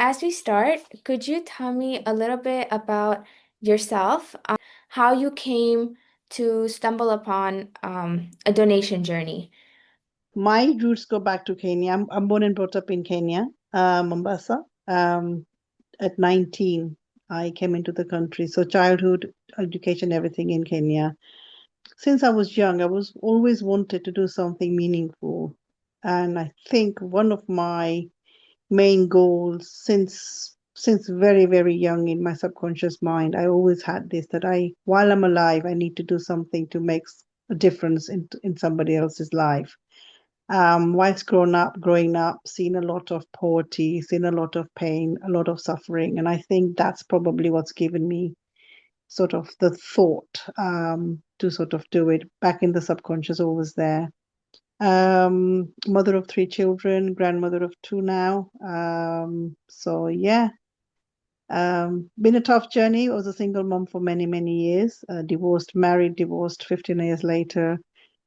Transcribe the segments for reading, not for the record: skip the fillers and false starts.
as we start, could you tell me a little bit about yourself, how you came to stumble upon a donation journey? My roots go back to Kenya. I'm born and brought up in Kenya, Mombasa. At 19, I came into the country. So childhood, education, everything in Kenya. Since I was young, I was always wanted to do something meaningful. And I think one of my main goals since very, very young in my subconscious mind, I always had this that while I'm alive, I need to do something to make a difference in somebody else's life. Whilst growing up, seen a lot of poverty, seen a lot of pain, a lot of suffering, and I think that's probably what's given me sort of the thought to sort of do it. Back in the subconscious, always there. Mother of three children, grandmother of two now. So yeah, been a tough journey. I was a single mom for many, many years. Divorced, married, divorced 15 years later,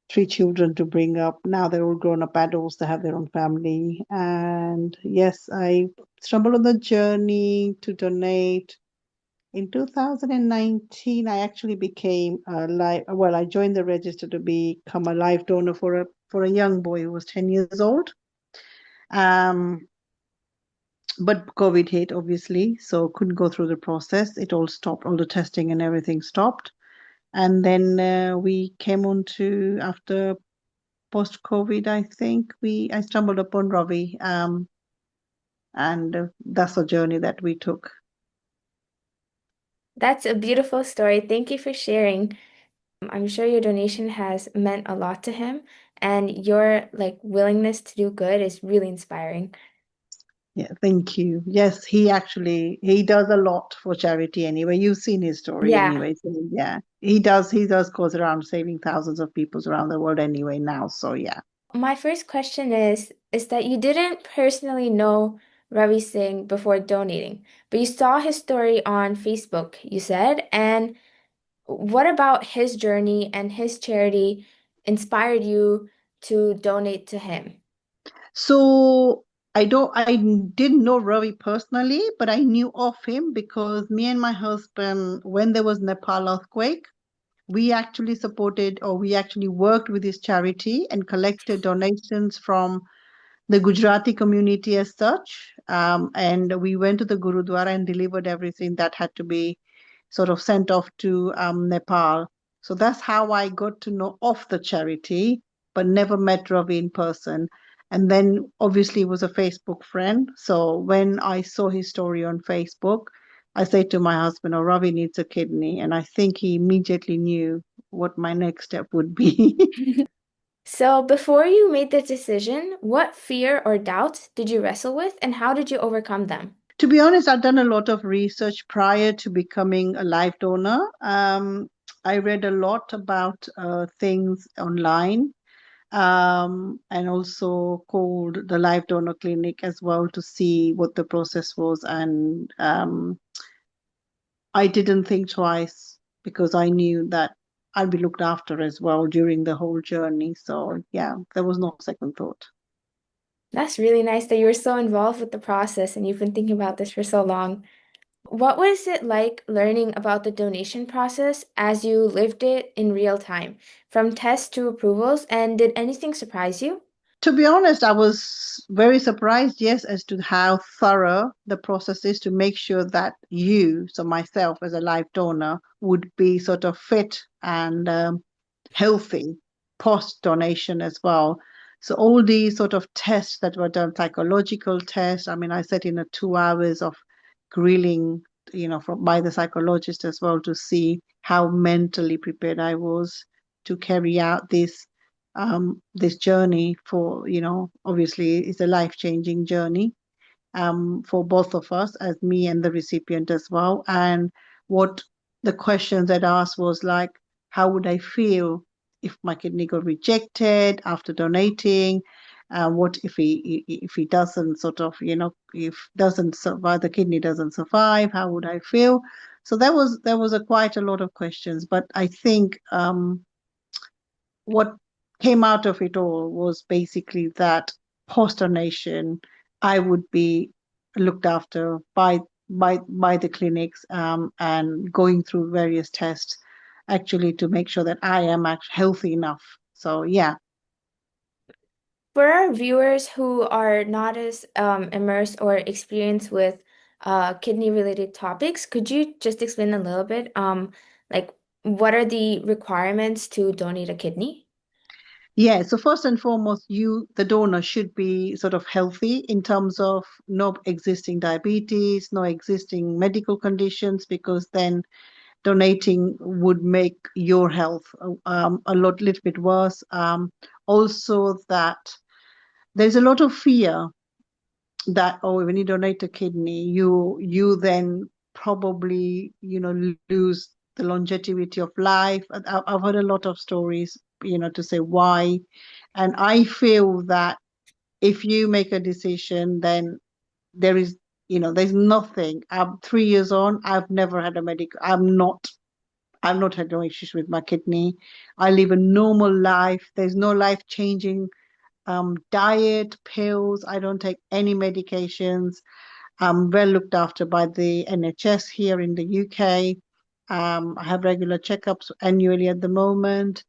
three children to bring up. Now they're all grown up adults, they have their own family. And yes, I stumbled on the journey to donate. In 2019, I actually became a I joined the register to become a live donor for a young boy who was 10 years old. Um, but COVID hit, obviously, so couldn't go through the process. It all stopped, all the testing and everything stopped. And then we came on to after post COVID, I think I stumbled upon Ravi, and that's a journey that we took. That's a beautiful story. Thank you for sharing. I'm sure your donation has meant a lot to him, and your willingness to do good is really inspiring. Yeah, thank you. Yes, he does a lot for charity anyway. You've seen his story Yeah. anyway. So yeah, he does goes around saving thousands of people around the world anyway now. So yeah. My first question is that you didn't personally know Ravi Singh before donating, but you saw his story on Facebook, you said, and what about his journey and his charity inspired you to donate to him? So I didn't know Ravi personally, but I knew of him because me and my husband, when there was Nepal earthquake, we actually worked with his charity and collected donations from the Gujarati community as such. And we went to the Gurudwara and delivered everything that had to be sort of sent off to Nepal. So that's how I got to know of the charity, but never met Ravi in person. And then obviously he was a Facebook friend. So when I saw his story on Facebook, I said to my husband, "Oh, Ravi needs a kidney." And I think he immediately knew what my next step would be. So, before you made the decision, what fear or doubts did you wrestle with, and how did you overcome them? To be honest, I've done a lot of research prior to becoming a live donor. I read a lot about things online, and also called the live donor clinic as well to see what the process was. And I didn't think twice because I knew that I'd be looked after as well during the whole journey. So yeah, there was no second thought. That's really nice that you were so involved with the process and you've been thinking about this for so long. What was it like learning about the donation process as you lived it in real time, from tests to approvals, and did anything surprise you? To be honest, I was very surprised, yes, as to how thorough the process is to make sure that so myself as a live donor, would be sort of fit and healthy post donation as well. So all these sort of tests that were done, psychological tests. I mean, I sat in a 2 hours of grilling, by the psychologist as well to see how mentally prepared I was to carry out this journey for, obviously it's a life-changing journey for both of us, as me and the recipient as well. And what the questions that asked was like, how would I feel if my kidney got rejected after donating? What if he doesn't sort of, if doesn't survive, the kidney doesn't survive, how would I feel? So there was quite a lot of questions, but I think what came out of it all was basically that post donation, I would be looked after by the clinics, and going through various tests actually to make sure that I am actually healthy enough. So yeah. For our viewers who are not as immersed or experienced with kidney-related topics, could you just explain a little bit, like what are the requirements to donate a kidney? Yeah, so first and foremost, the donor, should be sort of healthy in terms of no existing diabetes, no existing medical conditions, because then donating would make your health a little bit worse. Also, that there's a lot of fear that, oh, when you donate a kidney, you then probably, lose the longevity of life. I've heard a lot of stories, to say why. And I feel that if you make a decision, then there is, there's nothing. I'm 3 years on. I've not had no issues with my kidney. I live a normal life. There's no life changing diet, pills. I don't take any medications. I'm well looked after by the NHS here in the UK. I have regular checkups annually at the moment.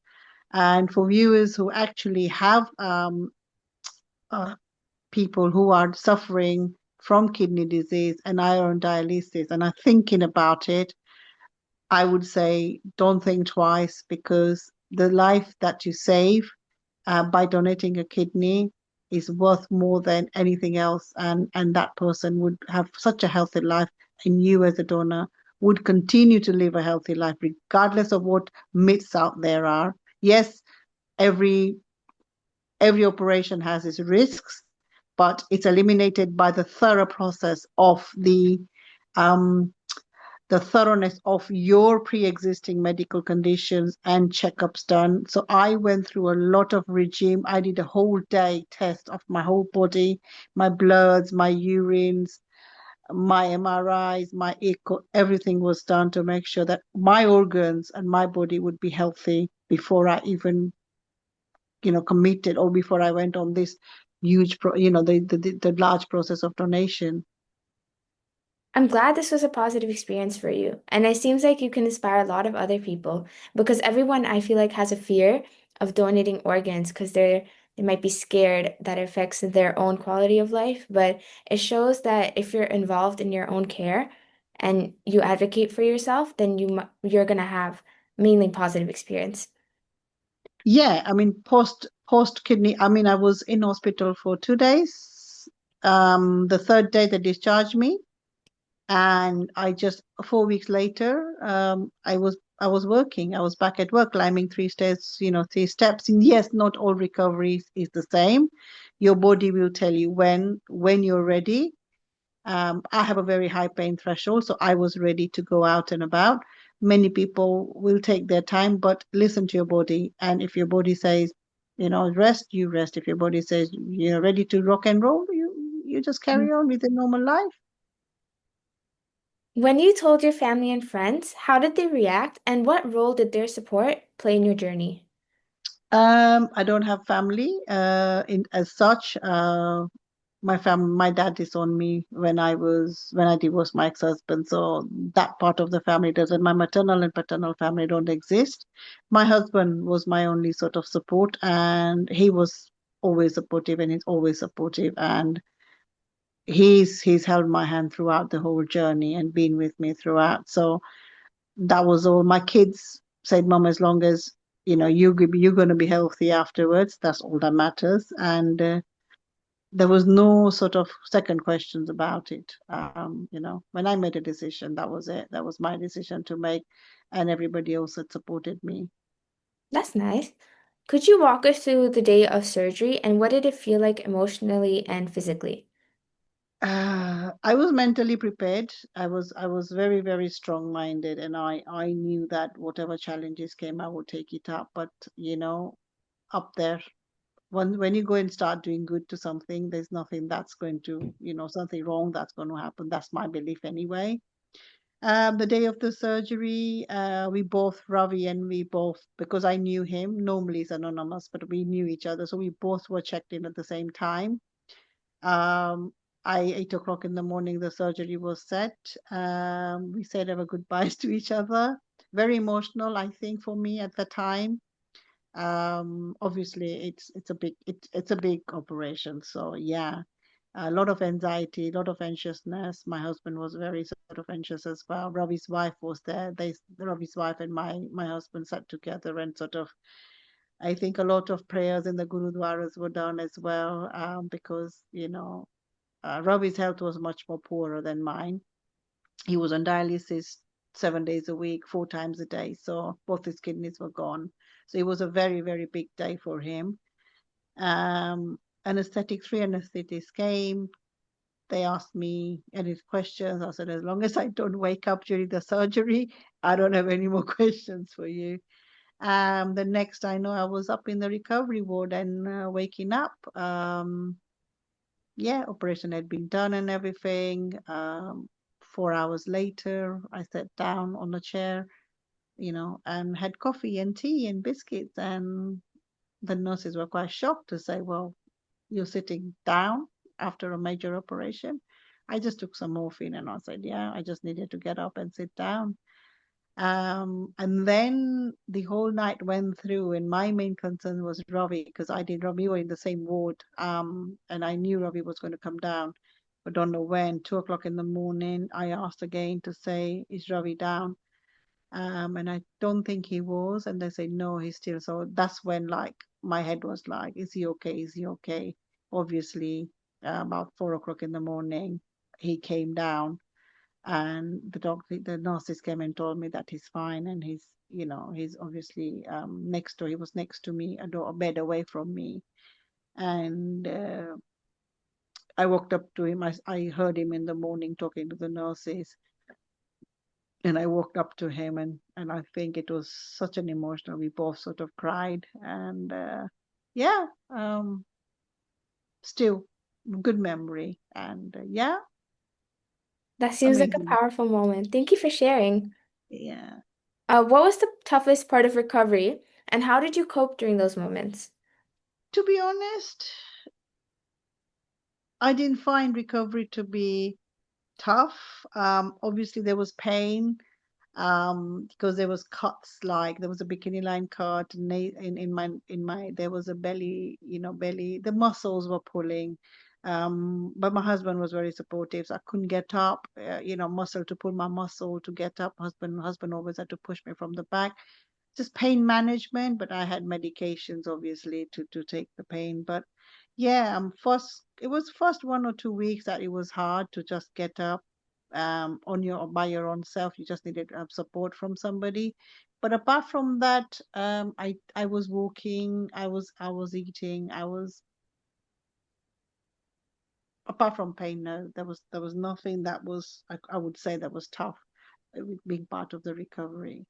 And for viewers who actually have uh, people who are suffering from kidney disease and iron dialysis and are thinking about it, I would say don't think twice, because the life that you save by donating a kidney is worth more than anything else, and that person would have such a healthy life, and you as a donor would continue to live a healthy life regardless of what myths out there are. Yes, every every operation has its risks, but it's eliminated by the thorough process of um, the thoroughness of your pre-existing medical conditions and checkups done. So I went through a lot of regime. I did a whole day test of my whole body, my bloods, my urines, my MRIs, my echo, everything was done to make sure that my organs and my body would be healthy before I even, committed, or before I went on this the large process of donation. I'm glad this was a positive experience for you. And it seems like you can inspire a lot of other people because everyone I feel like has a fear of donating organs because they might be scared that it affects their own quality of life. But it shows that if you're involved in your own care and you advocate for yourself, then you're gonna have mainly positive experience. Yeah, I mean, post kidney. I mean, I was in hospital for 2 days. The third day they discharged me, and I just 4 weeks later, I was working. I was back at work, climbing 3 stairs, 3 steps. And yes, not all recovery is the same. Your body will tell you when you're ready. I have a very high pain threshold, so I was ready to go out and about. Many people will take their time, but listen to your body. And if your body says, rest, you rest. If your body says you're ready to rock and roll, you just carry on with your normal life. When you told your family and friends, how did they react and what role did their support play in your journey? I don't have family in as such. My dad disowned me when I divorced my ex-husband, so that part of the family doesn't. My maternal and paternal family don't exist. My husband was my only sort of support, and he was always supportive, and he's always supportive, and he's held my hand throughout the whole journey and been with me throughout. So that was all. My kids said, "Mom, as long as you're going to be healthy afterwards, that's all that matters." And there was no sort of second questions about it. When I made a decision, that was it. That was my decision to make, and everybody else had supported me. That's nice. Could you walk us through the day of surgery and what did it feel like emotionally and physically? I was mentally prepared. I was very, very strong-minded, and I knew that whatever challenges came, I would take it up. But up there, when you go and start doing good to something, there's nothing that's going to, something wrong that's going to happen. That's my belief anyway. The day of the surgery, Ravi and we both, because I knew him, normally it's anonymous, but we knew each other. So we both were checked in at the same time. Um, I 8 o'clock in the morning, the surgery was set. We said our goodbyes to each other. Very emotional, I think, for me at the time. Obviously, it's a big operation, so yeah, a lot of anxiety, a lot of anxiousness. My husband was very sort of anxious as well. Ravi's wife was there. Ravi's wife and my husband sat together and sort of, I think a lot of prayers in the gurudwaras were done as well, because Ravi's health was much more poorer than mine. He was on dialysis 7 days a week, 4 times a day. So both his kidneys were gone. So it was a very, very big day for him. Um, three anesthetists came. They asked me any questions. I said, as long as I don't wake up during the surgery, I don't have any more questions for you. The next I know, I was up in the recovery ward and waking up. Yeah, operation had been done and everything. 4 hours later, I sat down on a chair, and had coffee and tea and biscuits. And the nurses were quite shocked to say, well, you're sitting down after a major operation. I just took some morphine and I said, yeah, I just needed to get up and sit down. And then the whole night went through, and my main concern was Ravi because I did Ravi were in the same ward, and I knew Ravi was going to come down, but don't know when. 2 o'clock in the morning, I asked again to say, "Is Ravi down?" And I don't think he was, and they said no, he's still. So that's when like my head was like, "Is he okay? Is he okay?" Obviously, about 4 o'clock in the morning, he came down and the nurses came and told me that he's fine and he's obviously he was next to me, a bed away from me. And I walked up to him. I heard him in the morning talking to the nurses, and I walked up to him, and I think it was such an emotional, we both sort of cried. And yeah, still good memory. And yeah, That seems like a amazing. powerful moment. Thank you for sharing. Yeah. What was the toughest part of recovery, and how did you cope during those moments? To be honest, I didn't find recovery to be tough. Obviously, there was pain because there was cuts. Like there was a bikini line cut, and in my there was a belly, belly. The muscles were pulling. But my husband was very supportive, so I couldn't get up. Muscle to pull my muscle to get up. Husband always had to push me from the back. Just pain management, but I had medications obviously to take the pain. But yeah, first it was first 1 or 2 weeks that it was hard to just get up on your by your own self. You just needed support from somebody. But apart from that, I was walking, I was eating, I was apart from pain. No, there was nothing that was I would say that was tough. Being part of the recovery.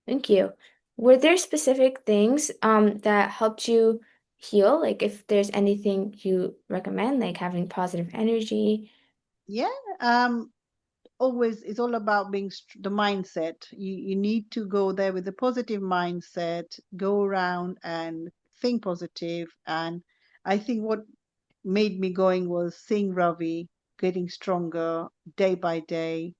Thank you. Were there specific things that helped you heal? Like if there's anything you recommend, like having positive energy. Yeah. Always it's all about the mindset. You need to go there with a positive mindset, go around and think positive. And I think what made me going was seeing Ravi getting stronger day by day.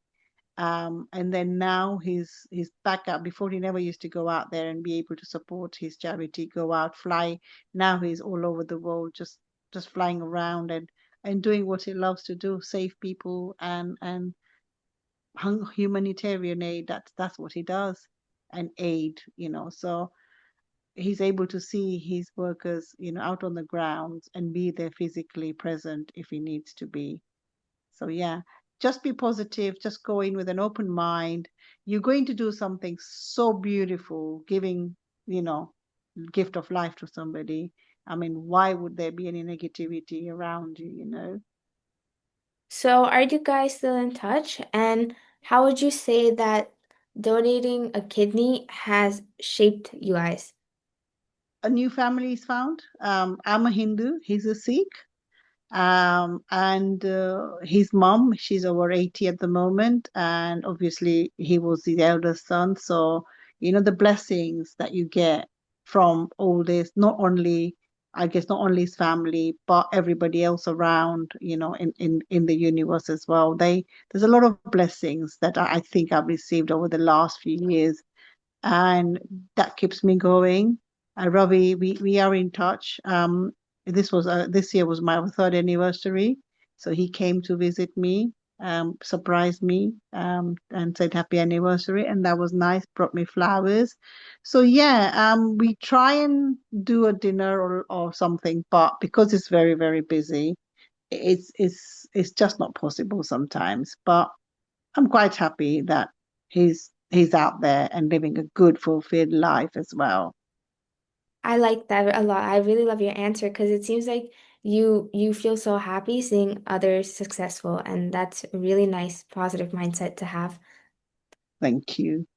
And then now he's back up. Before he never used to go out there and be able to support his charity, go out, fly. Now he's all over the world, just flying around and doing what he loves to do, save people and humanitarian aid. That's what he does, and aid. So he's able to see his workers, out on the grounds and be there physically present if he needs to be. So yeah, just be positive, just go in with an open mind. You're going to do something so beautiful, giving, you know gift of life to somebody. I mean, why would there be any negativity around you? So are you guys still in touch? And how would you say that donating a kidney has shaped you guys? A new family is found. I'm a Hindu, he's a Sikh. And his mom, she's over 80 at the moment, and obviously he was the eldest son. So the blessings that you get from all this, not only I guess not only his family, but everybody else around, in the universe as well. There's a lot of blessings that I think I've received over the last few years, and that keeps me going. Ravi, we are in touch. This year was my third anniversary, so he came to visit me, surprised me, and said happy anniversary, and that was nice. Brought me flowers. So yeah, we try and do a dinner or something, but because it's very very busy, it's just not possible sometimes. But I'm quite happy that he's out there and living a good, fulfilled life as well. I like that a lot. I really love your answer because it seems like you feel so happy seeing others successful, and that's a really nice, positive mindset to have. Thank you.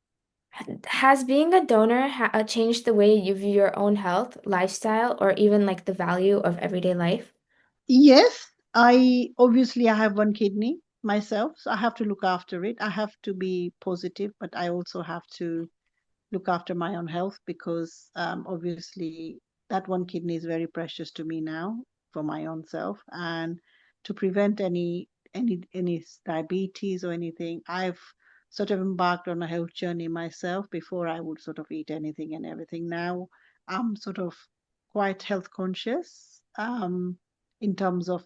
Has being a donor changed the way you view your own health, lifestyle, or even like the value of everyday life? Yes, I have one kidney myself, so I have to look after it. I have to be positive, but I also have to look after my own health because obviously that one kidney is very precious to me now for my own self, and to prevent any diabetes or anything, I've sort of embarked on a health journey myself. Before I would sort of eat anything and everything. Now I'm sort of quite health conscious, in terms of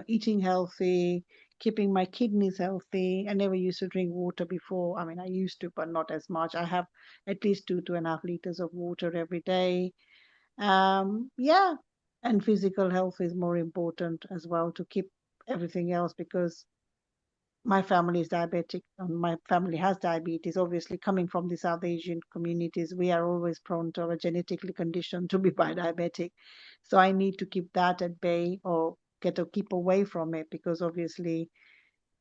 eating healthy, keeping my kidneys healthy. I never used to drink water before. I mean, I used to, but not as much. I have at least 2.5 liters of water every day. Yeah, and physical health is more important as well to keep everything else because my family is diabetic and my family has diabetes. Obviously, coming from the South Asian communities, we are always prone to or genetically conditioned to be diabetic. So I need to keep that at bay or keep away from it because obviously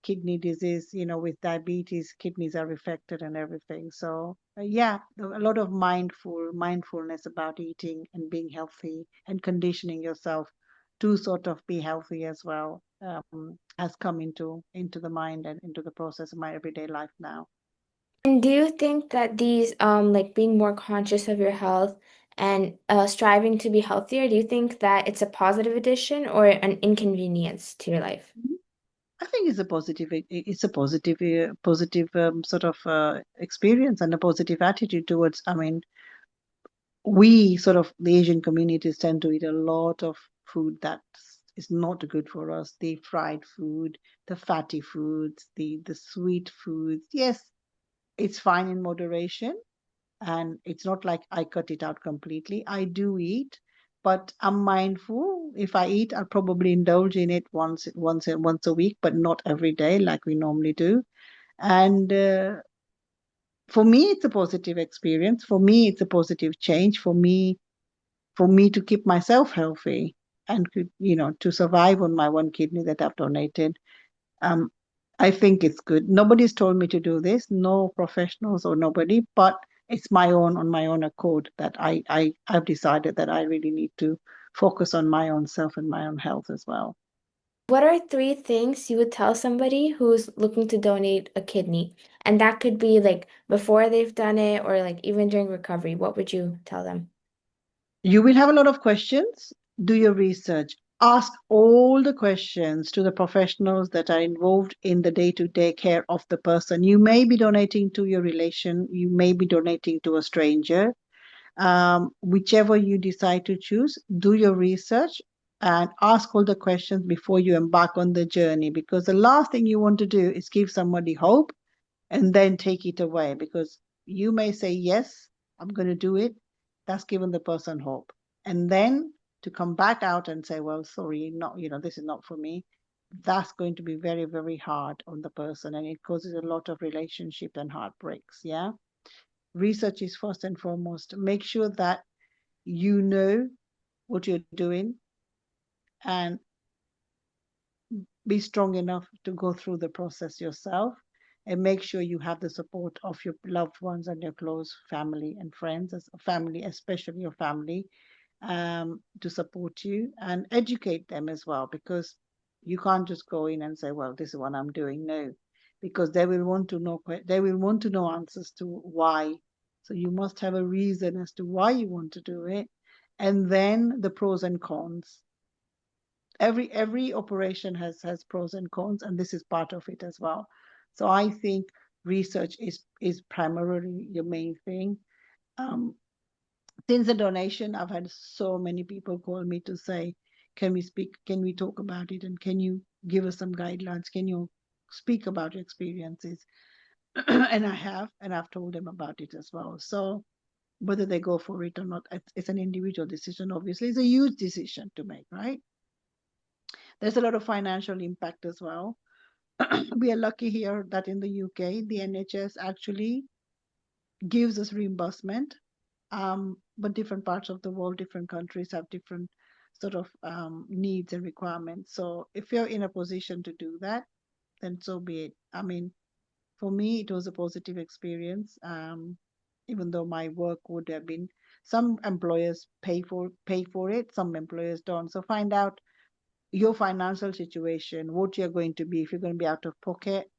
kidney disease, with diabetes, kidneys are affected and everything. So yeah, a lot of mindfulness about eating and being healthy and conditioning yourself to sort of be healthy as well, has come into the mind and into the process of my everyday life now. And do you think that these like being more conscious of your health and striving to be healthier, do you think that it's a positive addition or an inconvenience to your life? I think it's a positive. It's a positive sort of experience and a positive attitude towards. I mean, we sort of the Asian communities tend to eat a lot of food that is not good for us. The fried food, the fatty foods, the sweet foods. Yes, it's fine in moderation, and it's not like I cut it out completely. I do eat, but I'm mindful. If I eat, I'll probably indulge in it once a week, but not every day like we normally do. And for me, it's a positive experience. For me, it's a positive change. For me to keep myself healthy and to survive on my one kidney that I've donated. Um, I think it's good. Nobody's told me to do this, no professionals or nobody, but it's on my own accord that I've decided that I really need to focus on my own self and my own health as well. What are three things you would tell somebody who's looking to donate a kidney? And that could be like before they've done it or like even during recovery. What would you tell them? You will have a lot of questions. Do your research. Ask all the questions to the professionals that are involved in the day to day care of the person. You may be donating to your relation, you may be donating to a stranger. Whichever you decide to choose, do your research and ask all the questions before you embark on the journey because the last thing you want to do is give somebody hope and then take it away because you may say, yes, I'm going to do it. That's given the person hope. And then to come back out and say, well, sorry, not, this is not for me. That's going to be very, very hard on the person and it causes a lot of relationship and heartbreaks. Yeah. Research is first and foremost. Make sure that you know what you're doing and be strong enough to go through the process yourself and make sure you have the support of your loved ones and your close family and friends, as family, especially your family, to support you and educate them as well because you can't just go in and say, well, this is what I'm doing. No, because they will want to know answers to why. So you must have a reason as to why you want to do it and then the pros and cons. Every operation has pros and cons, and this is part of it as well. So I think research is primarily your main thing. Um, since the donation, I've had so many people call me to say, can we speak, can we talk about it, and can you give us some guidelines? Can you speak about your experiences? And I've told them about it as well. So whether they go for it or not, it's an individual decision. Obviously, it's a huge decision to make, right? There's a lot of financial impact as well. We are lucky here that in the UK, the NHS actually gives us reimbursement. But different parts of the world, different countries have different sort of needs and requirements. So if you're in a position to do that, then so be it. I mean, for me, it was a positive experience. Even though my work would have been, some employers pay for it, some employers don't. So find out your financial situation, what you're going to be, if you're going to be out of pocket,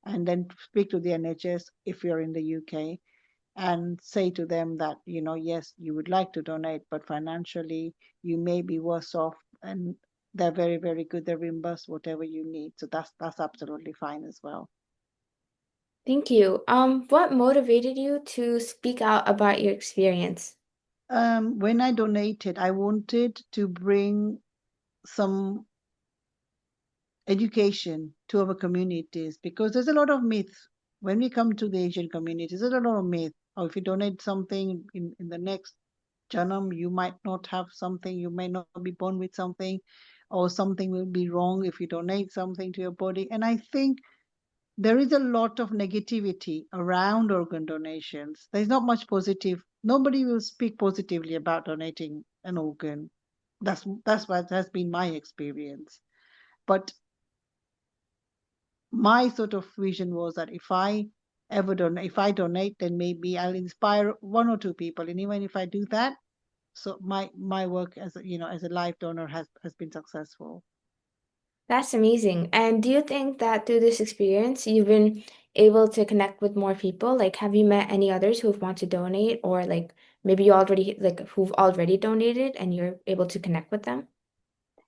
and then speak to the NHS if you're in the UK and say to them that, yes, you would like to donate, but financially you may be worse off, and they're very, very good. They reimburse whatever you need. So that's absolutely fine as well. Thank you. What motivated you to speak out about your experience? When I donated, I wanted to bring some education to our communities, because there's a lot of myth when we come to the Asian communities. There's a lot of myth. Or if you donate something in the next janam, you might not have something, you may not be born with something, or something will be wrong if you donate something to your body. And I think there is a lot of negativity around organ donations. There's not much positive. Nobody will speak positively about donating an organ. That's what has been my experience. But my sort of vision was that if I donate, then maybe I'll inspire one or two people. And even if I do that, so my work as as a life donor has been successful. That's amazing. And do you think that through this experience, you've been able to connect with more people? Like, have you met any others who want to donate, or like maybe you already like who've already donated and you're able to connect with them?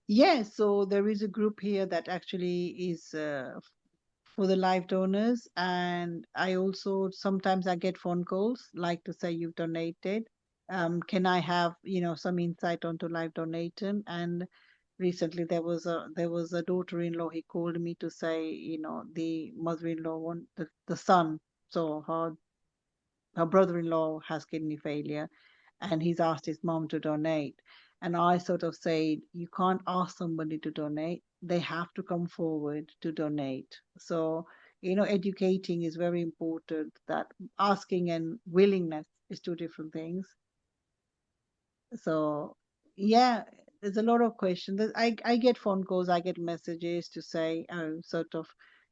Yes, so there is a group here that actually is for the live donors, and I also sometimes I get phone calls like to say you've donated. Can I have some insight onto live donating? And recently there was a daughter-in-law. He called me to say the mother-in-law want the son, so her brother-in-law has kidney failure, and he's asked his mom to donate. And I sort of said, you can't ask somebody to donate, they have to come forward to donate. So educating is very important. That asking and willingness is two different things. So yeah, there's a lot of questions. I get phone calls, I get messages to say, oh, sort of,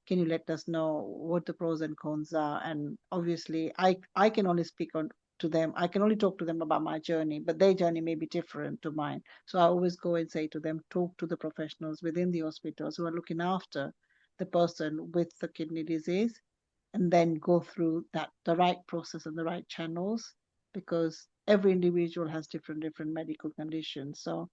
can you let us know what the pros and cons are? And obviously, I can only speak on to them. I can only talk to them about my journey, but their journey may be different to mine. So I always go and say to them, talk to the professionals within the hospitals who are looking after the person with the kidney disease, and then go through that the right process and the right channels, because every individual has different medical conditions. So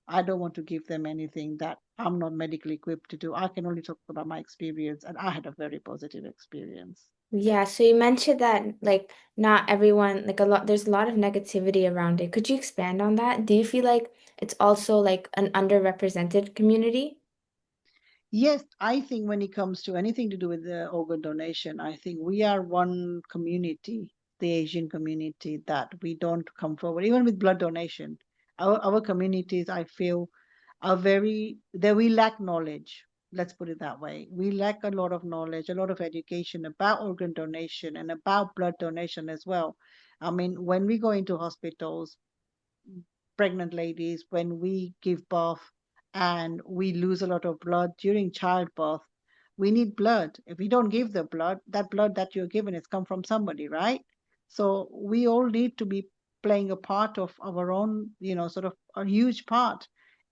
I don't want to give them anything that I'm not medically equipped to do. I can only talk about my experience, and I had a very positive experience. Yeah, so you mentioned that like not everyone, like a lot, there's a lot of negativity around it. Could you expand on that? Do you feel like it's also like an underrepresented community? Yes, I think when it comes to anything to do with the organ donation, I think we are one community, the Asian community, that we don't come forward, even with blood donation. Our communities, I feel, are very that we lack knowledge. Let's put it that way. We lack a lot of knowledge, a lot of education about organ donation and about blood donation as well. I mean, when we go into hospitals, pregnant ladies, when we give birth and we lose a lot of blood during childbirth, we need blood. If we don't give the blood, that blood that you're given has come from somebody, right? So we all need to be playing a part of our own, sort of a huge part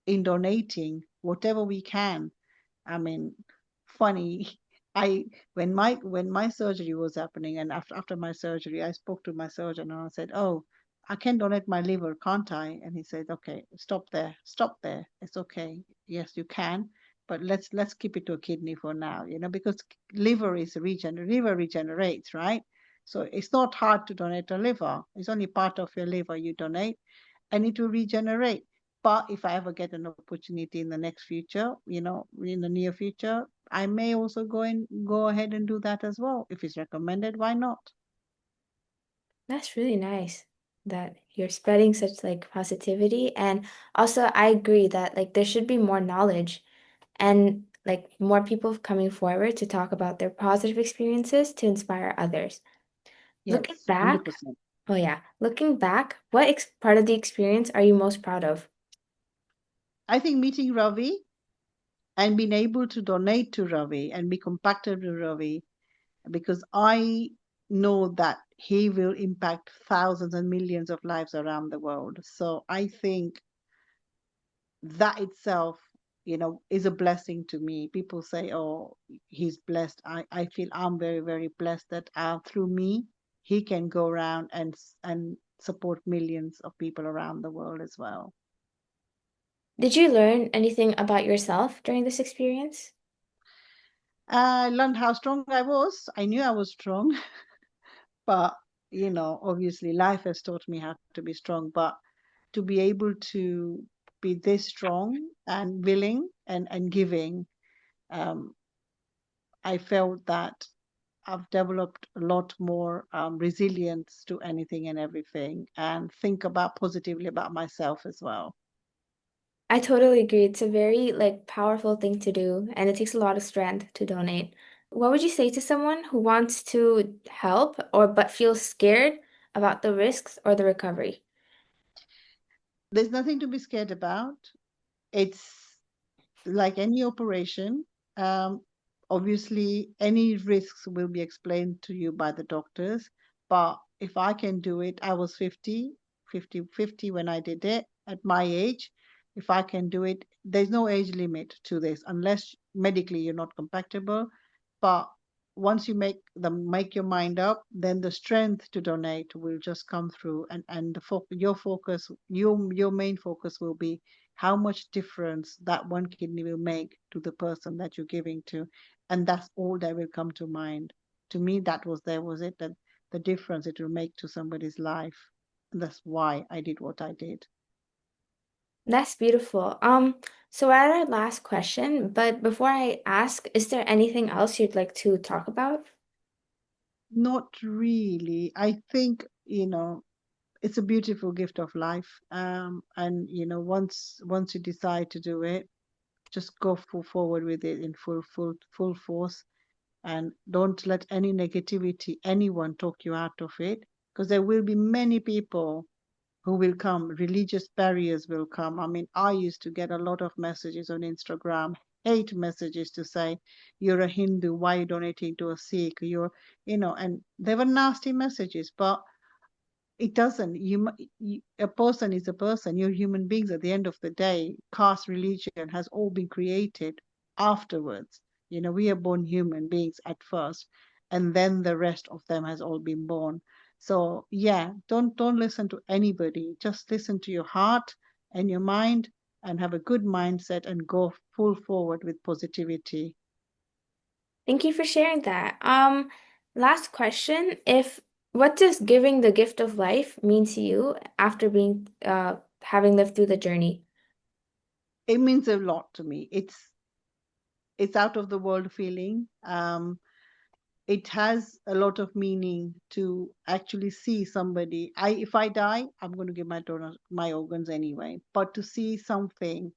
in donating whatever we can. I mean, funny. I when my surgery was happening, and after my surgery, I spoke to my surgeon and I said, "Oh, I can donate my liver, can't I? And he said, okay, stop there, stop there. It's okay. Yes, you can, but let's keep it to a kidney for now, because liver regenerates, right? So it's not hard to donate a liver. It's only part of your liver you donate, and it will regenerate. But if I ever get an opportunity in the next future, in the near future, I may also go ahead and do that as well. If it's recommended, why not? That's really nice that you're spreading such like positivity. And also, I agree that like there should be more knowledge and like more people coming forward to talk about their positive experiences to inspire others. Looking Yes, back, 100%. oh yeah, looking back, what ex part of the experience are you most proud of? I think meeting Ravi and being able to donate to Ravi and be compacted with Ravi, because I know that he will impact thousands and millions of lives around the world. So I think that itself, is a blessing to me. People say, oh, he's blessed. I feel I'm very, very blessed that through me, he can go around and support millions of people around the world as well. Did you learn anything about yourself during this experience? I learned how strong I was. I knew I was strong, but obviously life has taught me how to be strong. But to be able to be this strong and willing and giving, um, I felt that I've developed a lot more resilience to anything and everything, and think about positively about myself as well. I totally agree. It's a very like powerful thing to do, and it takes a lot of strength to donate. What would you say to someone who wants to help or but feels scared about the risks or the recovery? There's nothing to be scared about. It's like any operation. Um, Obviously, any risks will be explained to you by the doctors. But if I can do it, I was 50 when I did it at my age. If I can do it, there's no age limit to this unless medically you're not compatible. But once you make your mind up, then the strength to donate will just come through, and your focus, your main focus will be how much difference that one kidney will make to the person that you're giving to, and that's all that will come to mind. To me, that was it, that the difference it will make to somebody's life. And that's why I did what I did. That's beautiful. So we're at our last question, but before I ask, is there anything else you'd like to talk about? Not really. I think, it's a beautiful gift of life. And once you decide to do it, just go forward with it in full force, and don't let any negativity, anyone talk you out of it, because there will be many people who will come. Religious barriers will come. I mean, I used to get a lot of messages on Instagram, hate messages to say, you're a Hindu, why are you donating to a Sikh? And they were nasty messages, but it doesn't. A person is a person. You're human beings at the end of the day. Caste, religion has all been created afterwards. We are born human beings at first, and then the rest of them has all been born. So yeah, don't listen to anybody. Just listen to your heart and your mind, and have a good mindset, and go full forward with positivity. Thank you for sharing that. Last question. If what does giving the gift of life mean to you after being having lived through the journey? It means a lot to me. It's out of the world feeling. It has a lot of meaning to actually see somebody. If I die, I'm going to give my organs anyway, but to see something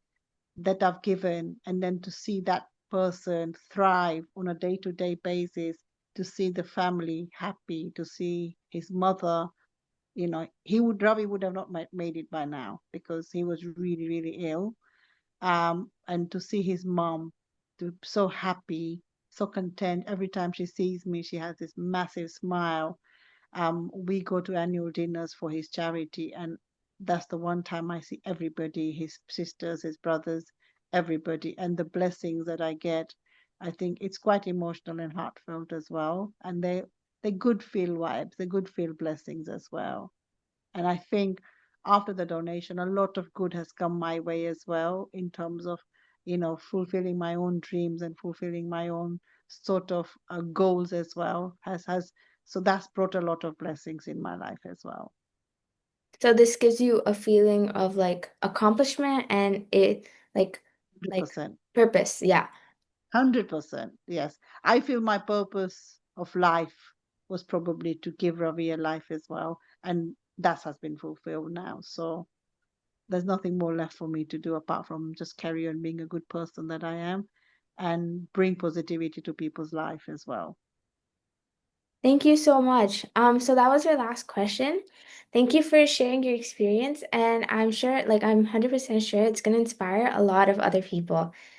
that I've given, and then to see that person thrive on a day-to-day basis, to see the family happy, to see his mother, Ravi would have not made it by now, because he was really, really ill. And to see his mom so happy, so content. Every time she sees me, she has this massive smile. We go to annual dinners for his charity, and that's the one time I see everybody, his sisters, his brothers, everybody, and the blessings that I get. I think it's quite emotional and heartfelt as well. And they good feel vibes, they good feel blessings as well. And I think after the donation, a lot of good has come my way as well in terms of, fulfilling my own dreams and fulfilling my own sort of goals as well. So that's brought a lot of blessings in my life as well. So this gives you a feeling of like accomplishment and it like 100%. purpose. Yeah. 100%. Yes. I feel my purpose of life was probably to give Ravi a life as well. And that has been fulfilled now. So there's nothing more left for me to do apart from just carry on being a good person that I am and bring positivity to people's life as well. Thank you so much. So that was our last question. Thank you for sharing your experience, and I'm sure, like I'm 100% sure it's gonna inspire a lot of other people.